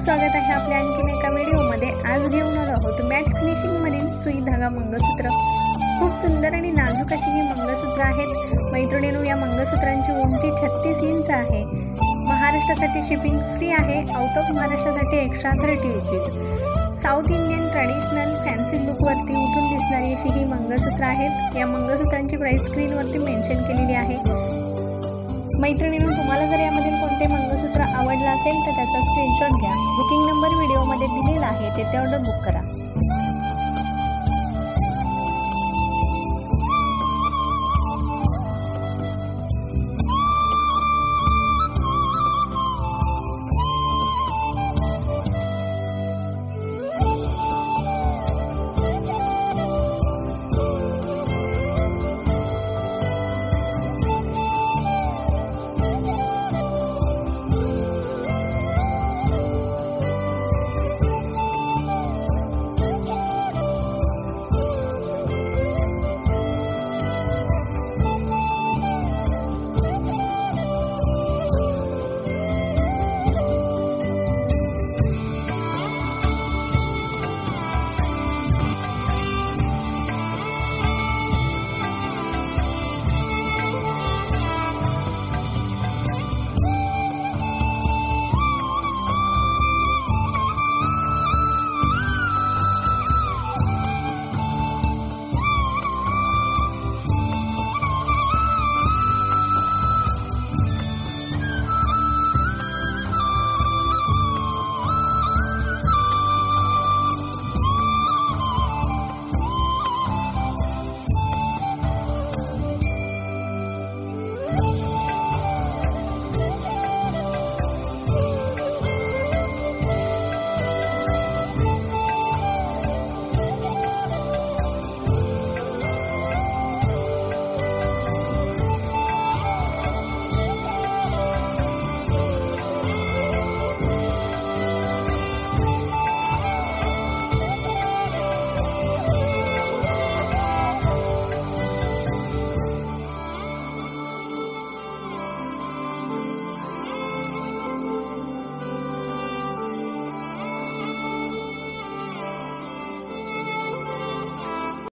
स्वागत आहे आपल्या आणखीन एका व्हिडिओमध्ये। आज घेऊन आलो आहोत मॅट फिनिशिंग मधील सुई धागा मंगळसूत्र। खूप सुंदर आणि नाजूक अशी ही मंगळसूत्र आहेत। मैत्रिणींनो, या मंगळसूत्रांची उंची 36 इंच आहे। महाराष्ट्रासाठी शिपिंग फ्री आहे। आउट ऑफ महाराष्ट्रासाठी extra 30 rupees. South Indian traditional fancy look वरती उठून दिसणारी अशी ही मंगळसूत्र आहेत। या मंगळसूत्रांची प्राइस स्क्रीन वरती मेन्शन केलेली आहे। मैत्रिणींनो, तुम्हाला जर यामधील कोणते मंगळसूत्र आवडला असेल तर त्याचा स्क्रीनशॉट घ्या। बुकिंग नंबर व्हिडिओमध्ये दिलेला आहे, तेथे ऑर्डर बुक करा।